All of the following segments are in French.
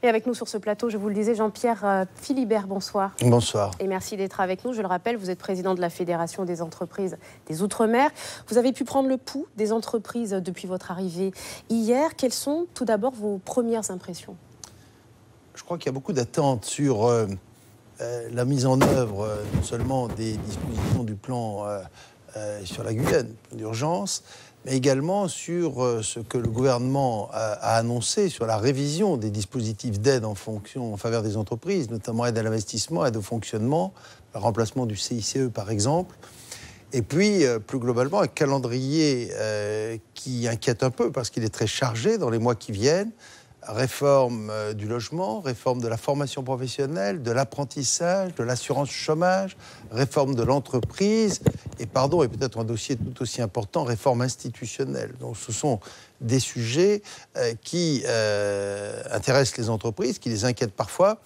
Et avec nous sur ce plateau, je vous le disais, Jean-Pierre Philibert, bonsoir. Bonsoir. Et merci d'être avec nous. Je le rappelle, vous êtes président de la Fédération des entreprises des Outre-mer. Vous avez pu prendre le pouls des entreprises depuis votre arrivée hier. Quelles sont tout d'abord vos premières impressions? Je crois qu'il y a beaucoup d'attentes sur la mise en œuvre non seulement des dispositions du plan sur la Guyane d'urgence, mais également sur ce que le gouvernement a annoncé sur la révision des dispositifs d'aide en faveur des entreprises, notamment aide à l'investissement, aide au fonctionnement, le remplacement du CICE par exemple. Et puis, plus globalement, un calendrier qui inquiète un peu parce qu'il est très chargé dans les mois qui viennent. Réforme du logement, réforme de la formation professionnelle, de l'apprentissage, de l'assurance chômage, réforme de l'entreprise et peut-être un dossier tout aussi important, réforme institutionnelle. Donc ce sont des sujets qui intéressent les entreprises, qui les inquiètent parfois.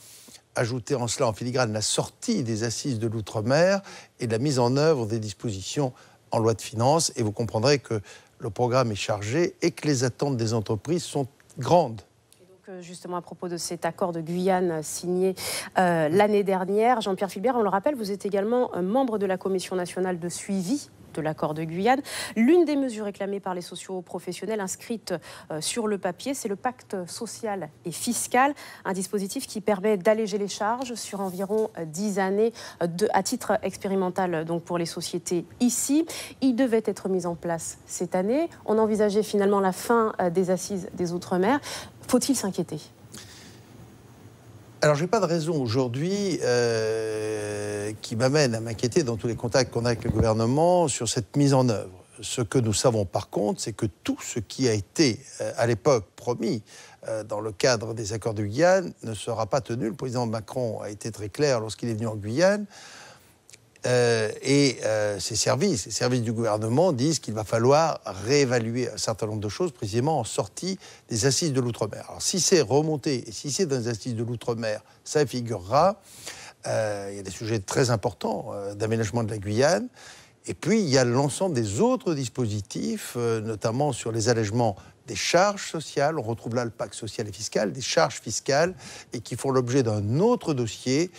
Ajouter en cela en filigrane la sortie des assises de l'outre-mer et la mise en œuvre des dispositions en loi de finances. Et vous comprendrez que le programme est chargé et que les attentes des entreprises sont grandes. Justement, à propos de cet accord de Guyane signé l'année dernière, Jean-Pierre Philibert, on le rappelle, vous êtes également membre de la Commission nationale de suivi de l'accord de Guyane. L'une des mesures réclamées par les socio-professionnels inscrites sur le papier, c'est le pacte social et fiscal, un dispositif qui permet d'alléger les charges sur environ 10 années à titre expérimental donc pour les sociétés ici. Il devait être mis en place cette année. On envisageait finalement la fin des assises des Outre-mer. Faut-il s'inquiéter ? Alors, je n'ai pas de raison aujourd'hui qui m'amène à m'inquiéter dans tous les contacts qu'on a avec le gouvernement sur cette mise en œuvre. Ce que nous savons par contre, c'est que tout ce qui a été à l'époque promis dans le cadre des accords de Guyane ne sera pas tenu. Le président Macron a été très clair lorsqu'il est venu en Guyane. Ces services, les services du gouvernement disent qu'il va falloir réévaluer un certain nombre de choses, précisément en sortie des assises de l'outre-mer. Alors si c'est remonté, et si c'est dans les assises de l'outre-mer, ça figurera. Il y a des sujets très importants d'aménagement de la Guyane. Et puis il y a l'ensemble des autres dispositifs, notamment sur les allègements des charges sociales. On retrouve là le pacte social et fiscal, des charges fiscales, et qui font l'objet d'un autre dossier,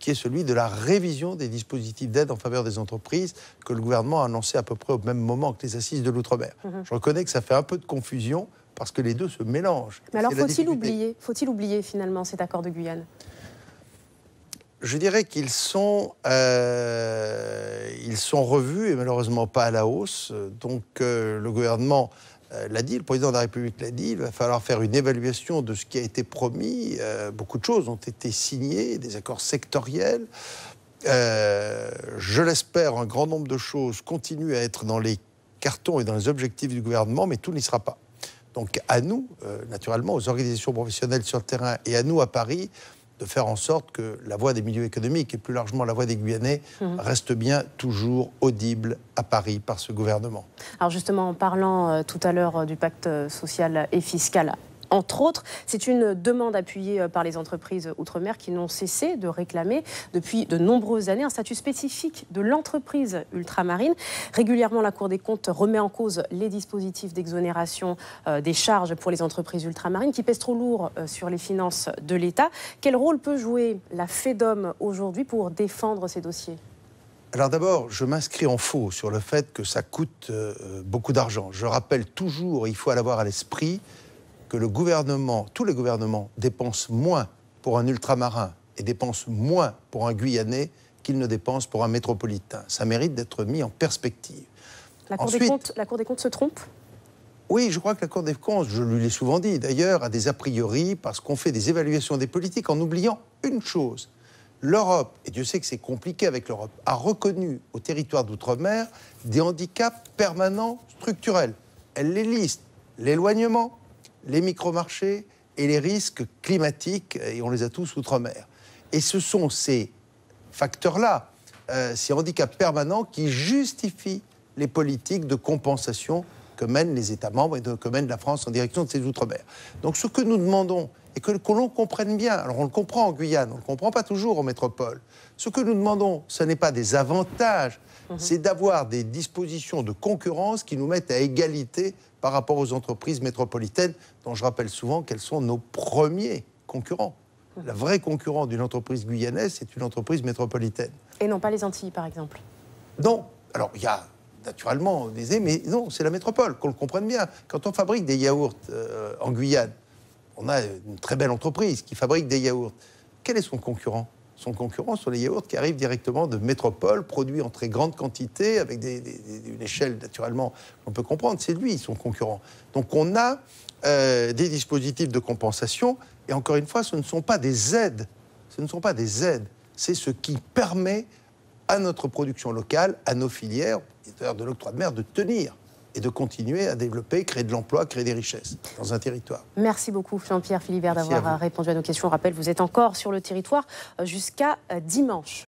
qui est celui de la révision des dispositifs d'aide en faveur des entreprises que le gouvernement a annoncé à peu près au même moment que les assises de l'outre-mer. Je reconnais que ça fait un peu de confusion parce que les deux se mélangent. Mais alors faut-il oublier finalement cet accord de Guyane ? Je dirais qu'ils sont revus et malheureusement pas à la hausse. Donc le gouvernement l'a dit, le président de la République l'a dit, il va falloir faire une évaluation de ce qui a été promis. Beaucoup de choses ont été signées, des accords sectoriels. Je l'espère, un grand nombre de choses continuent à être dans les cartons et dans les objectifs du gouvernement, mais tout n'y sera pas. Donc à nous, naturellement, aux organisations professionnelles sur le terrain et à nous à Paris, de faire en sorte que la voix des milieux économiques et plus largement la voix des Guyanais reste bien toujours audible à Paris par ce gouvernement. Alors justement, en parlant tout à l'heure du pacte social et fiscal, entre autres, c'est une demande appuyée par les entreprises outre-mer qui n'ont cessé de réclamer depuis de nombreuses années un statut spécifique de l'entreprise ultramarine. Régulièrement, la Cour des comptes remet en cause les dispositifs d'exonération des charges pour les entreprises ultramarines qui pèsent trop lourd sur les finances de l'État. Quel rôle peut jouer la FEDOM aujourd'hui pour défendre ces dossiers ? Alors d'abord, je m'inscris en faux sur le fait que ça coûte beaucoup d'argent. Je rappelle toujours, il faut l'avoir à l'esprit, que le gouvernement, tous les gouvernements dépensent moins pour un ultramarin et dépensent moins pour un Guyanais qu'ils ne dépensent pour un métropolitain. Ça mérite d'être mis en perspective. La Cour des comptes se trompe ? Oui, je crois que la Cour des comptes, je lui l'ai souvent dit d'ailleurs, a des a priori parce qu'on fait des évaluations des politiques en oubliant une chose. L'Europe, et Dieu sait que c'est compliqué avec l'Europe, a reconnu au territoire d'outre-mer des handicaps permanents structurels. Elle les liste, l'éloignement, les micro-marchés et les risques climatiques, et on les a tous outre-mer. Et ce sont ces facteurs-là, ces handicaps permanents, qui justifient les politiques de compensation que mènent les États membres et que mène la France en direction de ces outre-mer. Donc ce que nous demandons, et que l'on comprenne bien, alors on le comprend en Guyane, on ne le comprend pas toujours en métropole, ce que nous demandons, ce n'est pas des avantages, c'est d'avoir des dispositions de concurrence qui nous mettent à égalité par rapport aux entreprises métropolitaines, dont je rappelle souvent qu'elles sont nos premiers concurrent. La vraie concurrente d'une entreprise guyanaise, c'est une entreprise métropolitaine. Et non pas les Antilles, par exemple. Non. Alors, il y a naturellement des... Mais non, c'est la métropole, qu'on le comprenne bien. Quand on fabrique des yaourts en Guyane, on a une très belle entreprise qui fabrique des yaourts. Quel est son concurrent ? Son concurrent sont les yaourts qui arrivent directement de métropole, produits en très grande quantité, avec une échelle, naturellement, qu'on peut comprendre. C'est lui, son concurrent. Donc, on a des dispositifs de compensation. Et encore une fois, ce ne sont pas des aides. Ce ne sont pas des aides. C'est ce qui permet à notre production locale, à nos filières, d'ailleurs de l'octroi de mer, de tenir et de continuer à développer, créer de l'emploi, créer des richesses dans un territoire. Merci beaucoup Jean-Pierre Philibert d'avoir répondu à nos questions. On rappelle, vous êtes encore sur le territoire jusqu'à dimanche.